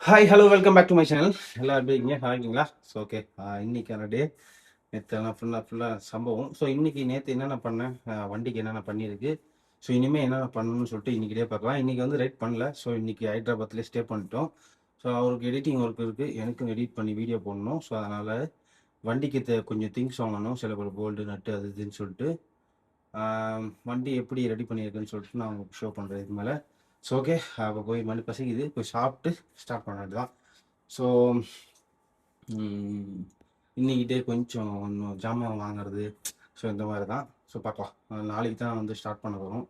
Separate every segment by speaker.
Speaker 1: Hi hello welcome back to my channel. எல்லாம் எப்படி இருக்கீங்க? இருக்கீங்களா? ஸோ ஓகே, இன்னைக்கான டே நேற்றுலாம் ஃபுல்லாக சம்பவம். ஸோ நேற்று என்னென்ன பண்ணேன், வண்டிக்கு என்னென்ன பண்ணியிருக்கு, ஸோ இனிமேல் என்னென்ன பண்ணணும்னு சொல்லிட்டு இன்றைக்கி டே பார்க்கலாம். இன்றைக்கி வந்து ரைட் பண்ணல. ஸோ இன்றைக்கி ஹைதராபாத்லேயே ஸ்டே பண்ணிட்டோம். ஸோ அவருக்கு எடிட்டிங் ஒர்க் இருக்குது, எனக்கும் எடிட் பண்ணி வீடியோ போடணும். ஸோ அதனால் வண்டிக்கு கொஞ்சம் திங்ஸ் வாங்கணும், சில பேர் போல்டு நட்டு அது இதுன்னு சொல்லிட்டு வண்டி எப்படி ரெடி பண்ணியிருக்குன்னு சொல்லிட்டு நான் உங்களுக்கு ஷோ பண்ணுறேன் இது மேலே. ஸோ ஓகே, அப்போ போய் மணி பசிக்குது, போய் சாப்பிட்டு ஸ்டார்ட் பண்ணது தான். ஸோ இன்றைக்கிட்டே கொஞ்சம் இன்னும் ஜாமான் வாங்குறது, ஸோ இந்த மாதிரி தான். ஸோ பார்க்கலாம், நாளைக்கு தான் வந்து ஸ்டார்ட் பண்ண போகிறோம்.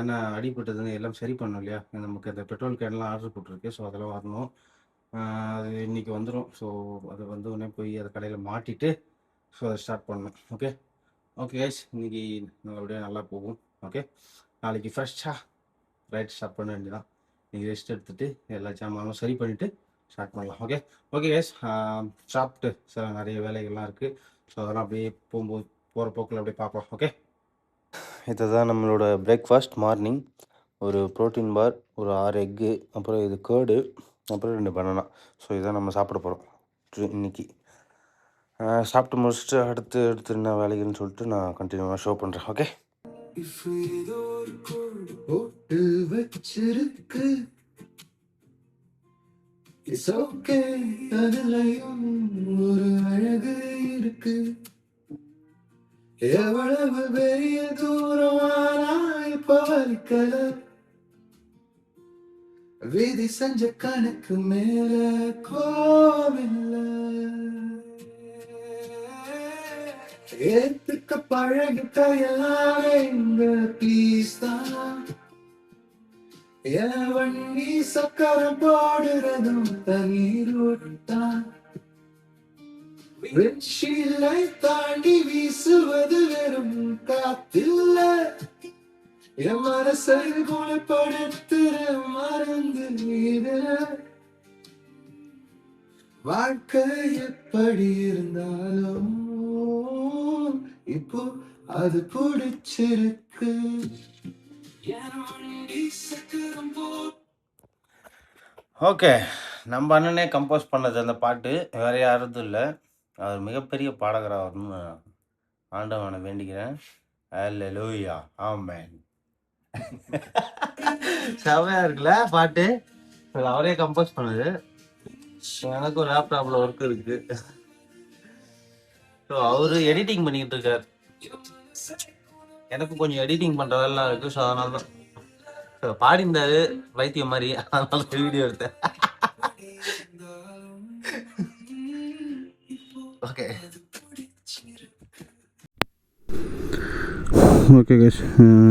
Speaker 1: என்ன அடிப்பட்டதுன்னு எல்லாம் சரி பண்ணணும் இல்லையா? நமக்கு அந்த பெட்ரோல் கேன்லாம் ஆர்டர் போட்டிருக்கு. ஸோ அதெல்லாம் வரணும், அது இன்றைக்கி வந்துடும். ஸோ அதை வந்து உடனே போய் அதை கடையில் மாட்டிட்டு ஸோ அதை ஸ்டார்ட் பண்ணணும். ஓகே ஓகே கைஸ், இன்றைக்கி நல்லபடியாக நல்லா போகும். ஓகே, நாளைக்கு ஃப்ரெஷ்ஷாக ரைட் ஸ்டார்ட் பண்ண வேண்டியதான். நீங்கள் ரெஸ்ட் எடுத்துகிட்டு எல்லா ஜாமானும் சரி பண்ணிவிட்டு ஸ்டார்ட் பண்ணலாம். ஓகே ஓகே கைஸ், சாப்பிட்டு சில நிறைய வேலைகள்லாம் இருக்குது. ஸோ அதெல்லாம் அப்படியே போகிற போக்கில் அப்படியே பார்ப்போம். ஓகே, இதுதான் நம்மளோட பிரேக்ஃபாஸ்ட் மார்னிங். ஒரு ப்ரோட்டீன் பார், ஒரு 6 எக்கு, அப்புறம் இது கேர்டு, அப்புறம் 2 பனானா. ஸோ இதான் நம்ம சாப்பிட போகிறோம் இன்றைக்கி. சாப்பிட்டு முடிச்சுட்டு அடுத்து என்ன வேலைகள்னு சொல்லிட்டு நான் கண்டினியூவாக ஷோ பண்ணுறேன். ஓகே, போட்டு வச்சிருக்கு அதுலயும் ஒரு அழகு இருக்கு. எவ்வளவு பெரிய தூரமானா இப்ப வலிக்கல, விதி செஞ்ச கணக்கு மேல கோவில்ல ஏத்துக்க பழகிட்ட எல்லாமே இந்த பீஸ் தான். என் வண்டி சக்கரம் போடுறதும் தண்ணீர் ஓட்டான், வெற்றிலை தாண்டி வீசுவது வெறும் காத்தில்ல, என் மனசை குணப்படுத்துற மருந்து நீர. வாழ்க்கை எப்படி இருந்தாலும் இப்போ அது பிடிச்சிருக்கு. ஓகே, நம்ம அண்ணனே கம்போஸ் பண்ணது அந்த பாட்டு, வேற யாரும் இல்லை. அவர் மிகப்பெரிய பாடகராக வரணும்னு ஆண்டவனை வேண்டிக்கிறேன். அல்லேலூயா, ஆமென். செமையா இருக்குல்ல பாட்டு, அவரே கம்போஸ் பண்ணது. எனக்கு ஒரு லேப்டாப்ல ஒர்க் இருக்கு. ஸோ அவரு எடிட்டிங் பண்ணிக்கிட்டு இருக்காரு, எனக்கு கொஞ்சம் எடிட்டிங் பண்ற வேலைலாம் இருக்கு. ஸோ அதனால தான் பாடிந்தாரு வைத்தியம் மாதிரி, அதனால வீடியோ எடுத்தேன். ஓகே ஓகே கைஸ்,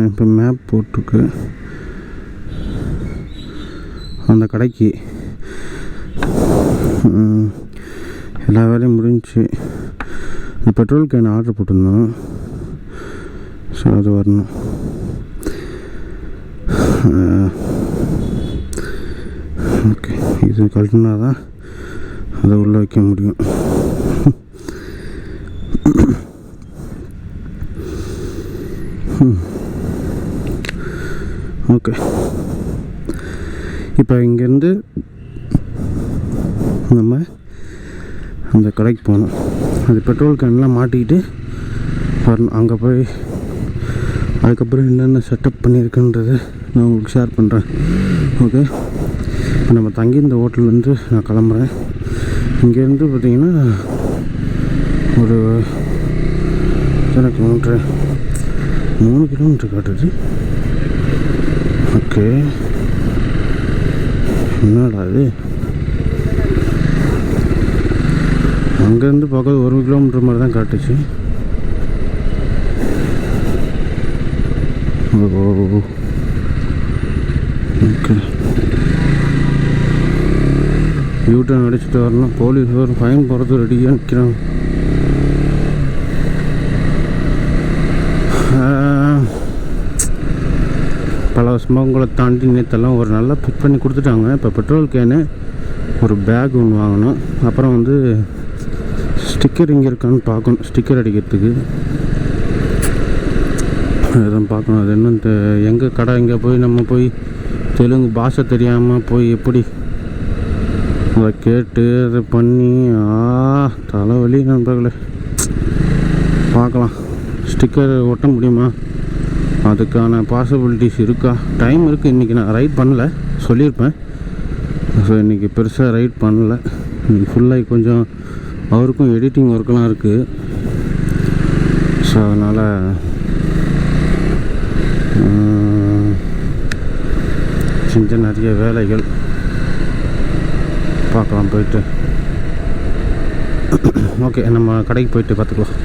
Speaker 1: இப்போ மேப் போட்டிருக்கு அந்த கடைக்கு. எல்லா வேலையும் முடிஞ்சு இந்த பெட்ரோல் கேன் ஆர்டர் போட்டிருந்தோம். ஸோ அது வரணும். ஓகே, இது கழட்டினா தான் அதை உள்ளே வைக்க முடியும். ஓகே, இப்போ இங்கேருந்து நம்ம அந்த கடைக்கு போகணும். அது பெட்ரோல் கேன்லாம் மாட்டிக்கிட்டு வரணும். அங்கே போய் அதுக்கப்புறம் என்னென்ன செட்டப் பண்ணியிருக்குன்றதை நான் உங்களுக்கு ஷேர் பண்ணுறேன். ஓகே, இப்போ நம்ம தங்கி இந்த ஹோட்டல்லேருந்து நான் கிளம்புறேன். இங்கேருந்து பார்த்திங்கன்னா ஒரு எத்தனை கிலோமீட்ரு, 3 கிலோமீட்டர் காட்டுது. ஓகே, என்னடா இது, அங்கேருந்து பார்க்க 1 கிலோமீட்டர் மாதிரி தான் காட்டுச்சு. ஓகே, யூட்டர்ன் அடிச்சுட்டு வரணும். போலீஸ் ஒரு ஃபைன் போகிறது ரெடியாக நிற்கிறாங்க. பல சம்பவங்களை தாண்டி நேற்றெல்லாம் ஒரு நல்லா பிக் பண்ணி கொடுத்துட்டாங்க. இப்போ பெட்ரோல் கேனு, ஒரு பேக் ஒன்று வாங்கணும். அப்புறம் வந்து ஸ்டிக்கர் இங்கே இருக்கான்னு பார்க்கணும், ஸ்டிக்கர் அடிக்கிறதுக்கு எதுவும் பார்க்கணும். அது இன்னும் எங்கே கடை, இங்கே போய் நம்ம போய் தெலுங்கு பாஷை தெரியாமல் போய் எப்படி அதை கேட்டு அதை பண்ணி தலைவலி நண்பர்களே. பார்க்கலாம் ஸ்டிக்கர் ஒட்ட முடியுமா, அதுக்கான பாசிபிலிட்டிஸ் இருக்கா. டைம் இருக்குது, இன்றைக்கி நான் ரைட் பண்ணல சொல்லியிருப்பேன். ஸோ இன்றைக்கி பெருசாக ரைட் பண்ணல. இன்றைக்கி ஃபுல்லாக கொஞ்சம் அவருக்கும் எடிட்டிங் ஒர்க்கெலாம் இருக்குது. ஸோ அதனால் சின்ன நிறைய வேலைகள் பார்க்கலாம் போயிட்டு. ஓகே, நம்ம கடைக்கு போயிட்டு பார்த்துக்கலாம்.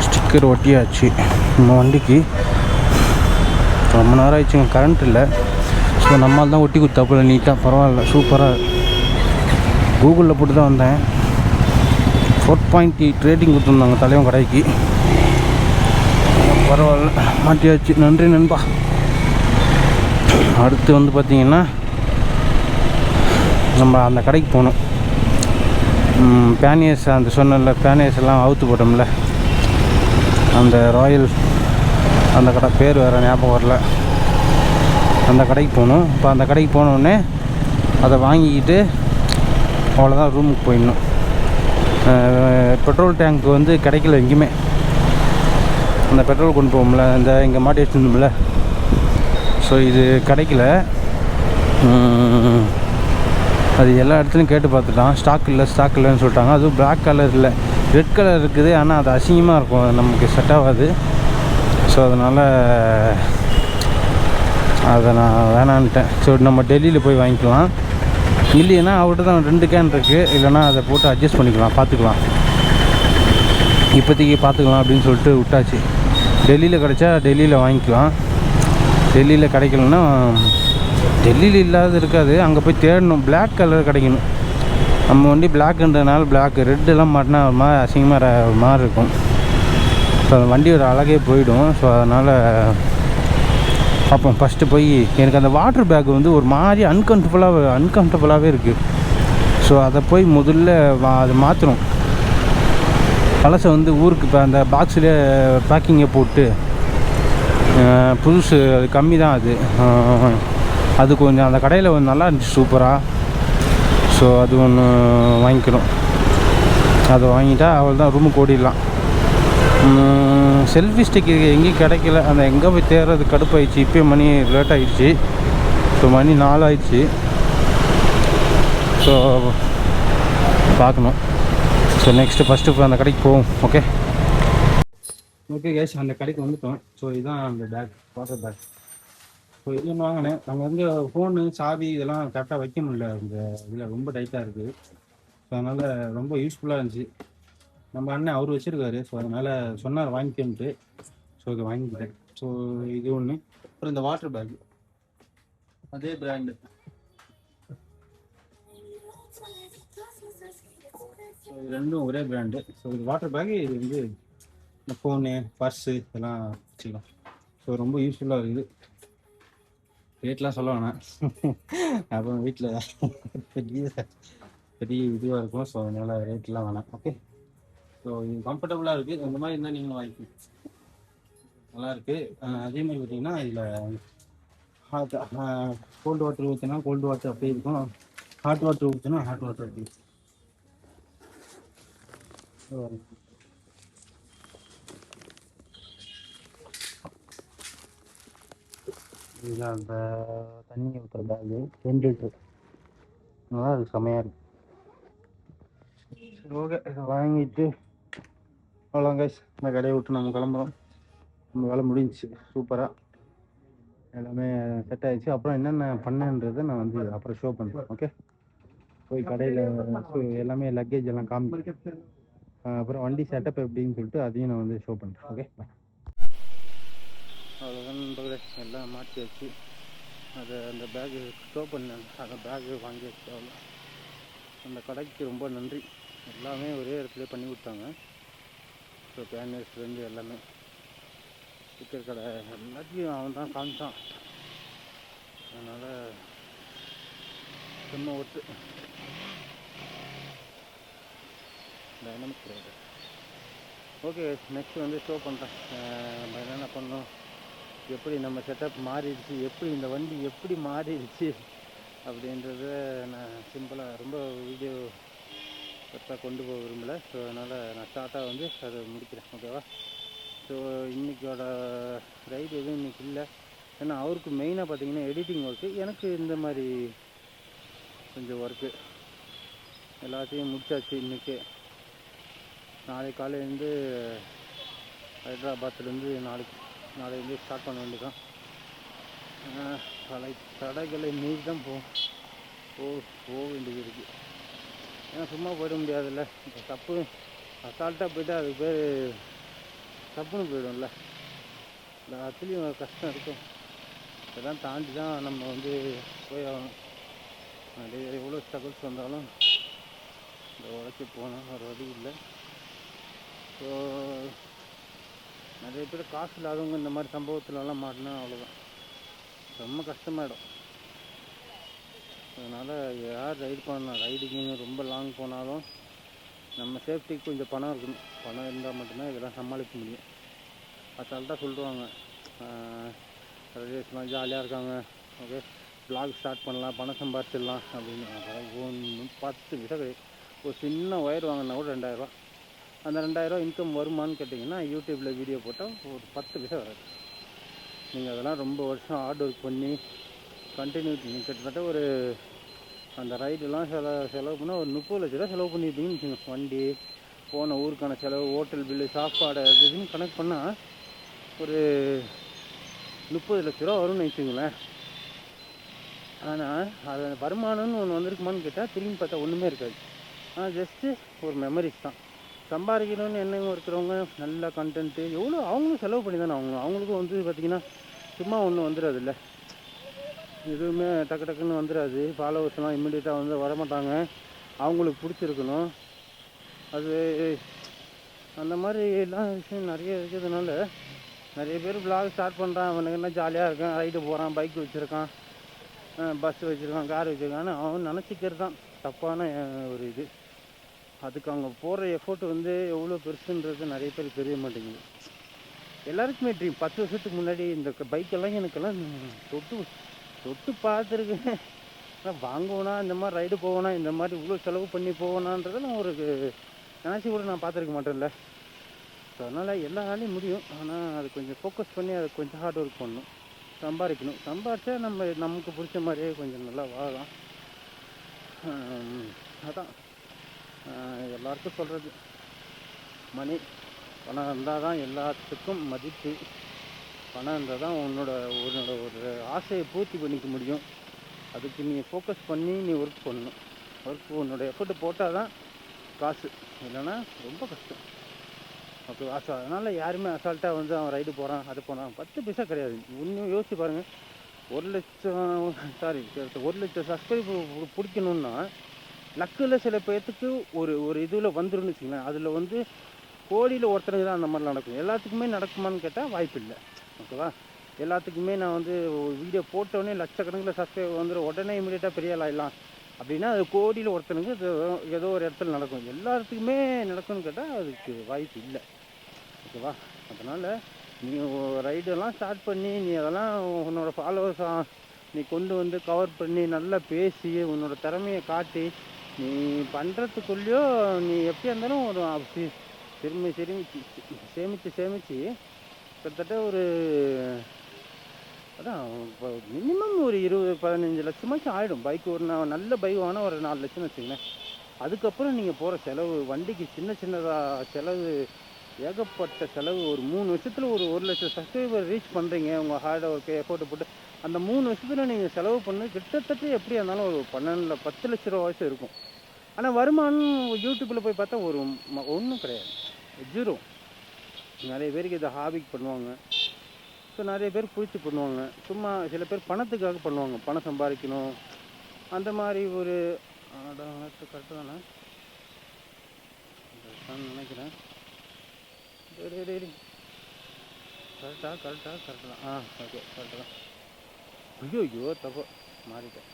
Speaker 1: ஸ்டிக்கர் ஒட்டியாச்சு நம்ம வண்டிக்கு. ரொம்ப நேரம் ஆயிடுச்சுங்க, கரண்ட் இல்லை. ஸோ நம்மால் தான் ஒட்டி கொடுத்தாப்புல நீட்டாக, பரவாயில்ல, சூப்பராக. கூகுளில் போட்டு தான் வந்தேன். 4.8 ரேட்டிங் கொடுத்துருந்தாங்க தலைவன் கடைக்கு. பரவாயில்ல, மாட்டியாச்சு. நன்றி நண்பா. அடுத்து வந்து பார்த்திங்கன்னா நம்ம அந்த கடைக்கு போகணும். பேனியர்ஸ் அந்த சொன்னல, பேனியர்ஸ் எல்லாம் அவுத்து போட்டோம்ல, அந்த ராயல் அந்த கடை பேர் வேறு ஞாபகம் வரல. அந்த கடைக்கு போகணும். இப்போ அந்த கடைக்கு போனோடனே அதை வாங்கிக்கிட்டு அவ்வளோதான், ரூமுக்கு போயிடணும். பெட்ரோல் டேங்க் வந்து கிடைக்கல எங்கேயுமே. அந்த பெட்ரோல் கொண்டு போவோம்ல, இந்த இங்கே மாட்டி வச்சுருந்தோம்ல, ஸோ இது கிடைக்கல. அது எல்லா இடத்துலையும் கேட்டு பார்த்துட்டான், ஸ்டாக் இல்லைன்னு சொல்லிட்டாங்க. அதுவும் பிளாக் கலர் இல்லை, ரெட் கலர் இருக்குது. ஆனால் அது அசிங்கமாக இருக்கும், அது நமக்கு செட் ஆகாது. ஸோ அதனால் அதை நான் வேணான்ட்டேன். ஸோ நம்ம டெல்லியில் போய் வாங்கிக்கலாம். இல்லைன்னா அவர்கிட்ட தான் 2 கேன் இருக்குது, இல்லைனா அதை போட்டு அட்ஜஸ்ட் பண்ணிக்கலாம், பார்த்துக்கலாம், இப்போதைக்கு பார்த்துக்கலாம் அப்படின்னு சொல்லிட்டு விட்டாச்சு. டெல்லியில் கிடச்சா டெல்லியில் வாங்கிக்கலாம். டெல்லியில் கிடைக்கலன்னா, டெல்லியில் இல்லாத இருக்காது, அங்கே போய் தேடணும். பிளாக் கலர் கிடைக்கணும். நம்ம வண்டி பிளாக்குன்றதுனால பிளாக், ரெட்டெல்லாம் மாட்டினா ஒரு மாதிரி அசிங்கமாக ஒரு மாதிரி இருக்கும். ஸோ அந்த வண்டியோட அழகே போயிடும். ஸோ அதனால் பார்ப்போம். ஃபஸ்ட்டு போய் எனக்கு அந்த வாட்டர் பேக் வந்து ஒரு மாதிரி அன்கம்ஃபர்டபுளாகவே இருக்குது. ஸோ அதை போய் முதல்ல அது மாற்றணும். பழசை வந்து ஊருக்கு இப்போ அந்த பாக்ஸில் பேக்கிங்கை போட்டு புதுசு அது கம்மி தான். அது கொஞ்சம் அந்த கடையில் கொஞ்சம் நல்லா இருந்துச்சு, சூப்பராக. ஸோ அது ஒன்று வாங்கிக்கணும். அதை வாங்கிட்டா அவள் தான் ரூமுக்கு ஓடிடலாம். செல்ஃபி ஸ்டிக் எங்கேயும் கிடைக்கல. அந்த எங்கே போய் தேடுறது கடுப்பாயிடுச்சு. இப்போயே மணி லேட் ஆகிடுச்சு. ஸோ மணி 4 ஆயிடுச்சு. ஸோ பார்க்கணும். ஸோ நெக்ஸ்ட்டு ஃபஸ்ட்டு அந்த கடைக்கு போவோம். ஓகே கேஸ், அந்த கடைக்கு வந்துட்டோம். ஸோ இதுதான் அந்த பேக், வாட்டர் பேக். ஸோ இது ஒன்று வாங்கினேன். அங்கே வந்து ஃபோனு, சாவி இதெல்லாம் கரெக்டாக வைக்க முடியல. இந்த இதில் ரொம்ப டைட்டாக இருக்குது. ஸோ அதனால் ரொம்ப யூஸ்ஃபுல்லாக இருந்துச்சு. நம்ம அண்ணன் அவர் வச்சுருக்காரு. ஸோ அதனால் சொன்னார் வாங்கிக்கன்ட்டு. ஸோ இதை வாங்கிக்கிட்டேன். ஸோ இது ஒன்று. அப்புறம் இந்த வாட்டர் பேக் அதே பிராண்டு. ஸோ இது ரெண்டும் ஒரே பிராண்டு. ஸோ இது வாட்டர் பேக்கு, இது வந்து இந்த ஃபோனு, பர்ஸு இதெல்லாம் வச்சுக்கலாம். ஸோ ரொம்ப யூஸ்ஃபுல்லாக இருக்குது. ரேட்லாம் சொல்ல வேணாம், அப்புறம் வீட்டில் பெரிய இதுவாக இருக்கும். ஸோ அதனால் ரேட்லாம் வேணாம். ஓகே, ஸோ இது கம்ஃபர்டபுளாக இருக்குது. இந்த மாதிரி இருந்தால் நீங்களும் வாங்கிக்கணும், நல்லாயிருக்கு. அதே மாதிரி பார்த்தீங்கன்னா இதில் கோல்டு வாட்டர் ஊற்றினா கோல்டு வாட்டர் அப்படியே இருக்கும், ஹாட் வாட்டர் ஊற்றினா ஹாட் வாட்டர் அப்படி இருக்கும். இதுதான் அந்த தண்ணி ஊற்றுற பேகு, 2 லிட்டரு. நல்லா இருக்குது, செம்மையாக இருக்குது. சரி ஓகே, இதை வாங்கிட்டு அவ்வளோ கைஸ், இந்த கடையை விட்டு நம்ம கிளம்புறோம். நம்ம வேலை முடிஞ்சிச்சு, சூப்பராக எல்லாமே செட் ஆகிடுச்சு. அப்புறம் என்னென்ன பண்ணேன்றதை நான் வந்து அப்புறம் ஷோ பண்ணுறேன். ஓகே, போய் கடையில் எல்லாமே லக்கேஜ் எல்லாம் காமிச்சு, அப்புறம் வண்டி செட்டப் எப்படின்னு சொல்லிட்டு அதையும் நான் வந்து ஷோ பண்ணுறேன். ஓகே, அவ்வளோதான் எல்லாம் மாற்றி வச்சு அதை அந்த பேகு ஷோ பண்ணேன். அந்த பேகு வாங்கி வச்சு அவ்வளோ. அந்த கடைக்கு ரொம்ப நன்றி. எல்லாமே ஒரே இடத்துல பண்ணி கொடுத்தாங்க. ஸோ பேனர்ஸ்லேருந்து எல்லாமே ஸ்டிக்கர் கடை எல்லாத்தையும் அவன் தான் காமிச்சான். அதனால் சும்மா ஒட்டு டைனமிக் ரைடர். ஓகே, நெக்ஸ்ட் வந்து ஷோ பண்ணுறேன். நம்ம என்னென்ன பண்ணோம், எப்படி நம்ம செட்டப் மாறிடுச்சு, எப்படி இந்த வண்டி எப்படி மாறிடுச்சு அப்படின்றத நான் சிம்பிளாக ரொம்ப வீடியோ கரெக்டாக கொண்டு போக விரும்பலை. ஸோ அதனால் நான் ஷார்ட்டாக வந்து அதை முடிக்கிறேன். ஓகேவா? ஸோ இன்றைக்கோட ரைடு எதுவும் இன்றைக்கி இல்லை. ஏன்னா அவருக்கு மெயினாக பார்த்தீங்கன்னா எடிட்டிங் ஒர்க்கு, எனக்கு இந்த மாதிரி கொஞ்சம் ஒர்க்கு எல்லாத்தையும் முடிச்சாச்சு இன்றைக்கி. நாளைக்கு காலையிலேருந்து ஹைதராபாத்துலேருந்து நாளையிலேருந்து ஸ்டார்ட் பண்ண வேண்டியதான். பல தடைகளை மீறி தான் போக வேண்டியது இருக்குது. ஏன்னா சும்மா போயிட முடியாதுல்ல. இப்போ தப்பு அசால்ட்டாக போய்ட்டு அதுக்கு பேர் தப்புன்னு போயிடும்ல. எல்லாத்துலேயும் கஷ்டம் இருக்கும். இதெல்லாம் தாண்டி தான் நம்ம வந்து போய் ஆகணும். நிறைய எவ்வளோ ஸ்ட்ரகிள்ஸ் வந்தாலும் இந்த உழைச்சி போனால் ஒரு வழி இல்லை. ஸோ நிறைய பேர் காசு இல்லாதவங்க இந்த மாதிரி சம்பவத்துலலாம் மாட்டினா அவ்வளோதான், ரொம்ப கஷ்டமாயிடும். அதனால் யார் ரைடு பண்ணலாம், ரைடிங்கு ரொம்ப லாங் போனாலும் நம்ம சேஃப்டிக்கு கொஞ்சம் பணம் இருக்கணும். பணம் இருந்தால் மட்டும்தான் இதெல்லாம் சமாளிக்க முடியும். அசால்ட்டாக சொல்லுவாங்க, ரைடர்ஸ்லாம் ஜாலியாக இருக்காங்க, ஓகே வ்ளாக் ஸ்டார்ட் பண்ணலாம், பணம் சம்பாதிச்சிடலாம் அப்படின்னு. ஒன்றும் 10 பைசா கிடையாது. ஒரு சின்ன ஒயர் வாங்கினா கூட 2000 ரூபா. அந்த 2000 ரூபா இன்கம் வருமானு கேட்டிங்கன்னா யூடியூப்பில் வீடியோ போட்டால் ஒரு 10 பைசா வராது. நீங்கள் அதெல்லாம் ரொம்ப வருஷம் ஹார்ட் ஒர்க் பண்ணி கண்டினியூட்டி கிட்டத்தட்ட ஒரு அந்த ரைடெல்லாம் செலவு பண்ணால் ஒரு 30 லட்ச ரூபா செலவு பண்ணியிருப்பீங்கன்னு வச்சுக்கோங்க. வண்டி போன ஊருக்கான செலவு, ஹோட்டல் பில்லு, சாப்பாடு அது இதுன்னு கணக்கு பண்ணால் ஒரு 30 லட்ச ரூபா வரும்னு வச்சுங்களேன். ஆனால் அது வருமானம்னு ஒன்று வந்திருக்குமான்னு கேட்டால் திரும்பி பார்த்தா ஒன்றுமே இருக்காது. ஆனால் ஜஸ்ட்டு ஒரு மெமரிஸ் தான். சம்பாதிக்கணும்னு எண்ணங்க இருக்கிறவங்க நல்ல கண்டென்ட்டு எவ்வளோ அவங்களும் செலவு பண்ணி தானே அவங்களுக்கும் வந்து பார்த்திங்கன்னா சும்மா ஒன்றும் வந்துடாதுல்ல, எதுவுமே டக்கு டக்குன்னு வந்துடாது. ஃபாலோவர்ஸ்லாம் இம்மிடியட்டாக வந்து வரமாட்டாங்க, அவங்களுக்கு பிடிச்சிருக்கணும். அது அந்த மாதிரி எல்லாம் விஷயம் நிறைய இருக்கிறதுனால நிறைய பேர் வ்ளாக் ஸ்டார்ட் பண்ணுறான். அவனுக்கு என்ன ஜாலியாக இருக்கான், ரைடு போகிறான், பைக் வச்சுருக்கான், பஸ் வச்சுருக்கான், கார் வச்சுருக்கான்னு அவன் நினச்சிக்கிறது தான் தப்பான ஒரு இது. அதுக்கு அவங்க போடுற எஃபோர்ட் வந்து எவ்வளோ பெருசுன்றது நிறைய பேர் தெரிய மாட்டேங்குது. எல்லாருக்குமே ட்ரீம். 10 வருஷத்துக்கு முன்னாடி இந்த பைக்கெல்லாம் எனக்கெல்லாம் தொட்டு பார்த்துருக்கேன். ஆனால் வாங்குவோனா, இந்த மாதிரி ரைடு போவேனா, இந்த மாதிரி இவ்வளோ செலவு பண்ணி போவேனான்றதெல்லாம் ஒரு நினச்சி கூட நான் பார்த்துருக்க மாட்டேன்ல. ஸோ அதனால் எல்லா வேலையும் முடியும். ஆனால் அது கொஞ்சம் ஃபோக்கஸ் பண்ணி அதை கொஞ்சம் ஹார்ட் ஒர்க் பண்ணணும், சம்பாதிக்கணும். சம்பாதிச்சா நமக்கு பிடிச்ச மாதிரியே கொஞ்சம் நல்லா வாழலாம். அதான் எல்லாருக்கும் சொல்கிறது, மணி பணம் இருந்தால் தான் எல்லாத்துக்கும் மதிப்பு. பணம் இருந்தால் தான் உன்னோட ஒரு ஆசையை பூர்த்தி பண்ணிக்க முடியும். அதுக்கு நீ ஃபோக்கஸ் பண்ணி நீ ஒர்க் பண்ணணும். உன்னோட எஃபர்ட் போட்டால் தான் காசு, இல்லைன்னா ரொம்ப கஷ்டம். ஓகே, அதனால் யாருமே அசால்ட்டாக வந்து அவன் ரைடு போகிறான், அது போகிறான், 10 பைசா கிடையாது. இன்னும் யோசிச்சு பாருங்கள். 1 லட்சம் சப்ஸ்கிரைபர் பிடிக்கணுன்னா லக்கில் சில பேர்த்துக்கு ஒரு இதில் வந்துருன்னு வச்சுங்களேன். அதில் வந்து கோடியில் ஒருத்தருக்கு தான் அந்த மாதிரி நடக்கும். எல்லாத்துக்குமே நடக்குமான்னு கேட்டால் வாய்ப்பு இல்லை. ஓகேவா? எல்லாத்துக்குமே நான் வந்து வீடியோ போட்டோடனே லட்சக்கணக்கில் சப்ஸ்கிரைபர் வந்துடும், உடனே இமீடியட்டாக பெரிய ஆள் ஆகிடலாம் அப்படின்னா அது கோடியில் ஒருத்தனுக்கு ஏதோ ஒரு இடத்துல நடக்கும். எல்லாத்துக்குமே நடக்கும்னு கேட்டால் அதுக்கு வாய்ப்பு இல்லை. ஓகேவா? அதனால் நீ ரைடெல்லாம் ஸ்டார்ட் பண்ணி நீ அதெல்லாம் உன்னோட ஃபாலோவர்ஸ் நீ கொண்டு வந்து கவர் பண்ணி நல்லா பேசி உன்னோட திறமையை காட்டி நீ பண்ணுறதுக்குள்ளேயோ நீ எப்படியா இருந்தாலும் ஒரு சேமித்து கிட்டத்தட்ட ஒரு அதான் இப்போ மினிமம் ஒரு 20-15 லட்சமாச்சும் ஆகிடும். பைக் ஒரு நல்ல பைக் வாங்கினா ஒரு 4 லட்சம்னு வச்சுங்களேன். அதுக்கப்புறம் நீங்கள் போகிற செலவு, வண்டிக்கு சின்னதாக செலவு, ஏகப்பட்ட செலவு. ஒரு 3 வருஷத்தில் ஒரு 1 லட்சம் சப்ஸ்கிரைபர் ரீச் பண்ணுறீங்க. உங்கள் ஹார்ட் ஒர்க்கு எஃபோர்ட்டு போட்டு அந்த 3 வருஷத்தில் நீங்கள் செலவு பண்ணி கிட்டத்தட்ட எப்படியா இருந்தாலும் ஒரு 10 லட்ச ரூபாய்ச்சும் இருக்கும். ஆனால் வருமானம் யூடியூப்பில் போய் பார்த்தா ஒன்றும் கிடையாது, 0. நிறைய பேருக்கு இதை ஹாபிக்கு பண்ணுவாங்க. ஸோ நிறைய பேர் பிடிச்சி பண்ணுவாங்க. சும்மா சில பேர் பணத்துக்காக பண்ணுவாங்க, பணம் சம்பாதிக்கணும் அந்த மாதிரி ஒரு கரெக்டு தானே நினைக்கிறேன். கரெக்டாக தான். ஓகே கரெக்டாக தான். ஐயோ தப்பு மாறிட்டேன்.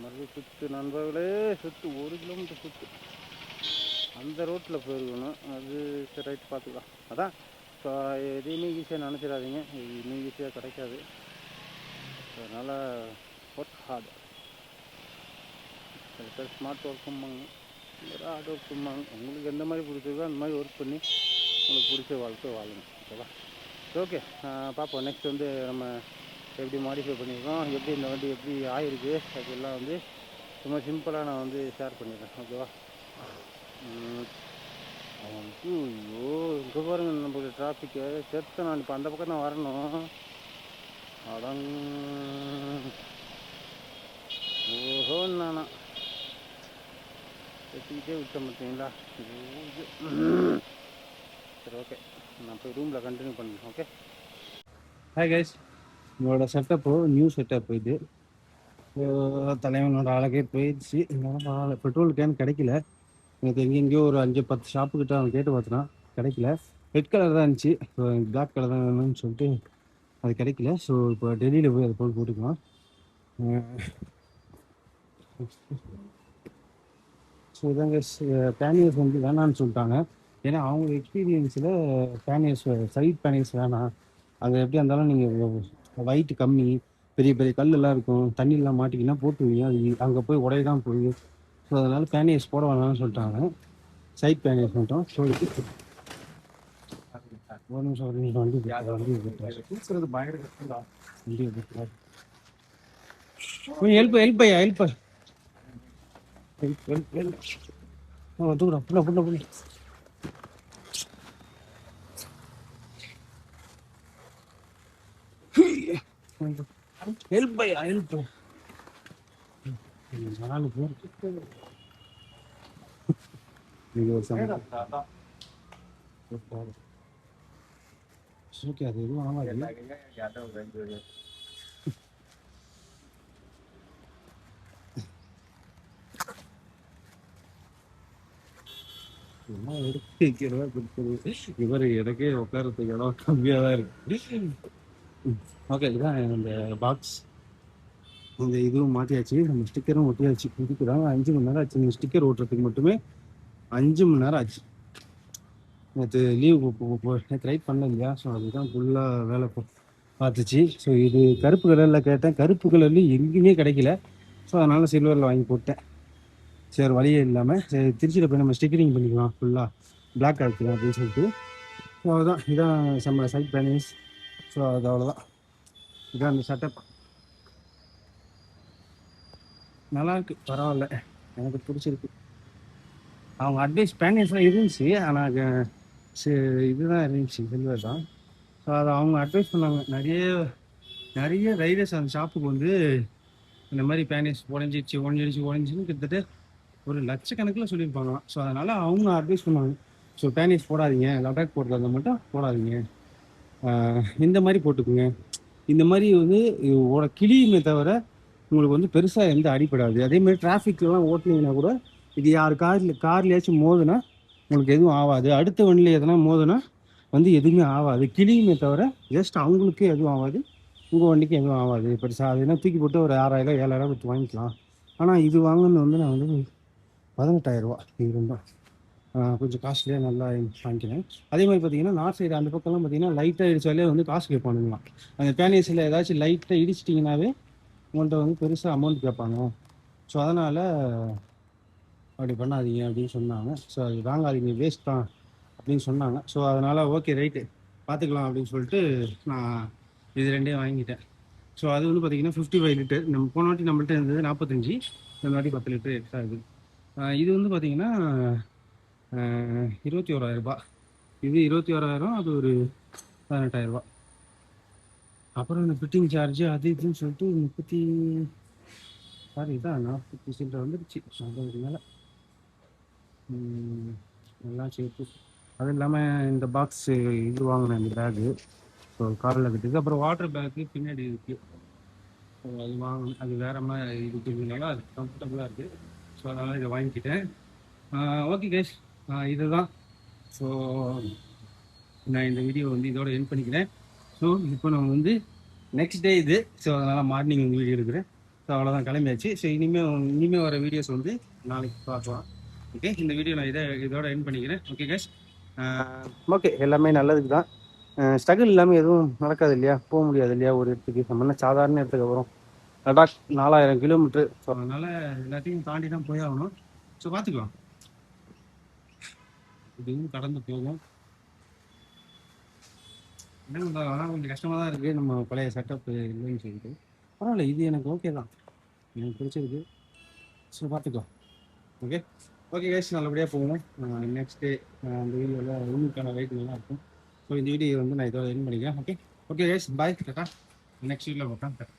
Speaker 1: மறுபடியும் சுற்று நண்பர்களே, சுற்று 1 கிலோமீட்டர் சுற்று. அந்த ரோட்டில் போயிருக்கணும். அது சரி, ரைட் பார்த்துக்கலாம். அதான் இப்போ எதையுமே ஈஸியாக நினச்சிடாதீங்க. இது இன்னும் ஈஸியாக கிடைக்காது. அதனால் ஒர்க் ஹார்டு. சில பேர் ஸ்மார்ட் ஒர்க்கும்பாங்க, ஹார்ட் ஒர்க்கும்பாங்க. உங்களுக்கு எந்த மாதிரி பிடிச்சிருக்கோ அந்த மாதிரி ஒர்க் பண்ணி உங்களுக்கு பிடிச்ச வாழ்க்கை வாழணும். ஓகேவா? ஓகே, பார்ப்போம். நெக்ஸ்ட் வந்து நம்ம எப்படி மாடிஃபை பண்ணியிருக்கோம், எப்படி இந்த வண்டி எப்படி ஆகிருக்கு, அதெல்லாம் வந்து ரொம்ப சிம்பிளாக நான் வந்து ஷேர் பண்ணிடுறேன். ஓகேவா? ஐயோ, இங்கே பாருங்கள் நம்மளுக்கு டிராஃபிக்கு செத்த. நான் இப்போ அந்த பக்கம் தான் வரணும். அடங் ஓஹோ, நானா கட்டிக்கிட்டே விட்டேன் பார்த்தீங்களா? சரி, ஓகே, நான் போய் ரூமில் கண்டினியூ பண்ணுறேன். ஓகே. ஹாய் கைஸ், உங்களோட செட்டப்பு நியூ செட்டப் இது. தலைவனோட அழகே போயிடுச்சு. பரவாயில்ல, பெட்ரோல் கேன் கிடைக்கல. எனக்கு எங்கெங்கேயோ ஒரு 5-10 ஷாப்புக்கிட்ட அவன் கேட்டு பார்த்துனான், கிடைக்கல. ரெட் கலர் தான் இருந்துச்சு, பிளாக் கலர் தான் வேணும்னு சொல்லிட்டு அது கிடைக்கல. ஸோ இப்போ டெல்லியில் போய் அதை போய் போட்டுக்கலாம். ஸோ இதாங்க, பேனியர்ஸ் வந்து வேணான்னு சொல்லிட்டாங்க. ஏன்னா அவங்க எக்ஸ்பீரியன்ஸில் பேனியர்ஸ், சைட் பேனியர்ஸ் வேணாம். அது எப்படியா இருந்தாலும் நீங்கள் வெயிட் கம்மி, பெரிய பெரிய கல்லெல்லாம் இருக்கும், தண்ணியெலாம் மாட்டிக்கினா போட்டுவீங்க, அது அங்கே போய் உடையதான் போய். ஸோ அதனால் பேனியர்ஸ் போட வேணாம்னு சொல்லிட்டாங்க. சைட் பேனியர்ஸ் மட்டும். ஸோ ஒரு நிமிஷம் வண்டி வண்டி ஹெல்ப் ஹெல்ப் ஐயா, ஹெல்ப் ஹெல்ப் ஹெல்ப். தூக்குறா, புள்ள புள்ள புள்ள. ஹெல்ப் ஐயா, ஹெல்ப். நாலு பேர் ஓகே, அது எதுவும் ஆகாது. இவர் எனக்கே உட்காரத்துக்கு இடம் கம்மியாக தான் இருக்கு. ஓகே, இதுதான் இந்த பாக்ஸ். இந்த இதுவும் மாற்றியாச்சு, நம்ம ஸ்டிக்கரும் ஒட்டியாச்சு. இதுக்கு தான் 5 மணி நேரம் ஆச்சு. நீங்கள் ஸ்டிக்கர் ஓட்டுறதுக்கு மட்டுமே 5 மணி நேரம் ஆச்சு. நேற்று லீவ் நேற்று ரைட் பண்ணல இல்லையா? ஸோ அதுதான் ஃபுல்லாக வேலை பார்த்துச்சு. ஸோ இது கருப்பு கலரில் கேட்டேன், கருப்பு கலர்லேயும் எங்கேயுமே கிடைக்கல. ஸோ அதனால் சில்வரில் வாங்கி போட்டேன். சரி, வழியே இல்லாமல் சரி திருச்சியில் போய் நம்ம ஸ்டிக்கரிங் பண்ணிக்கலாம், ஃபுல்லாக பிளாக் ஆகிக்கலாம் அப்படின்னு சொல்லிட்டு. ஸோ அதுதான், இதான் நம்ம சைட் பேனிஸ். ஸோ அது அவ்வளோதான். இதான் அந்த செட்டப். நல்லாயிருக்கு, பரவாயில்ல, எனக்கு பிடிச்சிருக்கு. அவங்க அட்வைஸ் பேனியர்ஸ்லாம் இருந்துச்சு, ஆனால் இதுதான் இருந்துச்சு, சில்வர் தான். ஸோ அதை அவங்க அட்வைஸ் பண்ணாங்க. நிறைய ரைடர்ஸ் அந்த ஷாப்புக்கு வந்து இந்த மாதிரி பேனியர்ஸ் உடஞ்சிடுச்சுன்னு கிட்டத்தட்ட ஒரு லட்சக்கணக்கில் சொல்லியிருப்பாங்க. ஸோ அதனால் அவங்க அட்வைஸ் பண்ணுவாங்க, ஸோ பேனியர்ஸ் போடாதீங்க, லடாக் போடுறத மட்டும் போடாதீங்க, இந்த மாதிரி போட்டுக்குங்க. இந்த மாதிரி வந்து கிளியுமே தவிர உங்களுக்கு வந்து பெருசாக எந்த அடிப்படாது. அதேமாதிரி டிராஃபிக்லாம் ஓட்டினீங்கன்னா கூட இது யார் கார்லையாச்சும் மோதுனா உங்களுக்கு எதுவும் ஆகாது. அடுத்த வண்டியில் எதனா மோதுனா வந்து எதுவுமே ஆகாது. கிளியுமே தவிர ஜஸ்ட் அவங்களுக்கு எதுவும் ஆகாது, உங்கள் வண்டிக்கு எதுவும் ஆகாது பெருசாக. அது என்ன தூக்கி போட்டு ஒரு 6000 7,000 கொடுத்து வாங்கிக்கலாம். ஆனால் இது வாங்கினது வந்து நான் வந்து 18,000 இது ரெண்டும் கொஞ்சம் காஸ்ட்லியாக நல்லா வாங்கிக்கிறேன். அதே மாதிரி பார்த்தீங்கன்னா நார்த் சைடு அந்த பக்கம்லாம் பார்த்தீங்கன்னா லைட்டாக இடிச்சாலே வந்து காசு கேட்பானுங்களாம். அந்த பேனியர்ஸில் ஏதாச்சும் லைட்டாக இடிச்சிட்டிங்கனாவே உங்கள்கிட்ட வந்து பெருசாக அமௌண்ட் கேட்பாங்க. ஸோ அதனால் அப்படி பண்ணாதீங்க அப்படின்னு சொன்னாங்க. ஸோ அது வாங்காதீங்க, வேஸ்ட் தான் அப்படின்னு சொன்னாங்க. ஸோ அதனால் ஓகே ரைட்டு பார்த்துக்கலாம் அப்படின்னு சொல்லிட்டு நான் இது ரெண்டையும் வாங்கிட்டேன். ஸோ அது வந்து பார்த்திங்கன்னா 55 லிட்டர். நம்ம போன வாட்டி நம்மள்ட்ட இருந்தது 45, இந்த வாட்டி 10 லிட்டர் எக்ஸ்ட்ரா இருக்குது. இது வந்து பார்த்திங்கன்னா 21,000 இது 21,000, அது ஒரு 18,000. அப்புறம் இந்த ஃபிட்டிங் சார்ஜ் அது இதுன்னு சொல்லிட்டு 40 சில்லரை வந்துடுச்சு. அதுக்கு மேலே எல்லாம் சேர்த்து. அது இல்லாமல் இந்த பாக்ஸ் இது வாங்கினேன், இந்த பேகு. ஸோ காரில் கட்டுது. அப்புறம் வாட்டர் பேக்கு பின்னாடி இருக்குது. ஸோ அது வாங்கினேன், அது வேற மாதிரி இருக்குதுனால அது கம்ஃபர்டபுளாக இருக்குது. ஸோ அதனால் இதை வாங்கிக்கிட்டேன். ஓகே கைஸ், இதுதான் ஸோ நான் இந்த வீடியோ வந்து இதோட எண்ட் பண்ணிக்கிறேன். ஸோ இப்போ நம்ம வந்து நெக்ஸ்ட் டே இது. ஸோ அதனால் மார்னிங் வந்து வீடியோ எடுக்கிறேன். ஸோ அவ்வளோதான், கிளம்பியாச்சு. ஸோ இனிமேல் வர வீடியோஸ் வந்து நாளைக்கு பார்க்கலாம். ஓகே, இந்த வீடியோ நான் இதோட எண்ட் பண்ணிக்கிறேன். ஓகே கேஸ், ஓகே, எல்லாமே நல்லதுக்கு தான். ஸ்ட்ரகிள் இல்லாமல் எதுவும் நடக்காது இல்லையா, போக முடியாது இல்லையா ஒரு இடத்துக்கு. நம்ம சாதாரண இடத்துக்கு வரும், லடாக் 4000 கிலோமீட்டர். ஸோ அதனால் எல்லாத்தையும் தாண்டி தான் போய் ஆகணும். ஸோ பார்த்துக்கலாம், இதுவும் கடந்து போகும். என்ன பண்ணுறது, ஆனால் கொஞ்சம் கஷ்டமாக தான் இருக்குது, நம்ம பழைய செட்டப் இல்லைன்னு சொல்லிட்டு. பரவாயில்ல, இது எனக்கு ஓகே தான், எனக்கு பிடிச்சிருக்கு. ஸோ பார்த்துக்கலாம். ஓகே ஓகே கைஸ், நல்லபடியாக போகணும். நெக்ஸ்ட் டே அந்த வீடியோவில் இன்னுக்கான வெயிட் நல்லா இருக்கும். ஸோ இந்த வீடியோ வந்து நான் இதோட என் பண்ணிக்கிறேன். ஓகே ஓகே கைஸ், பாய், டாடா. நெக்ஸ்ட் வீடியோவில் பார்க்கலாம்.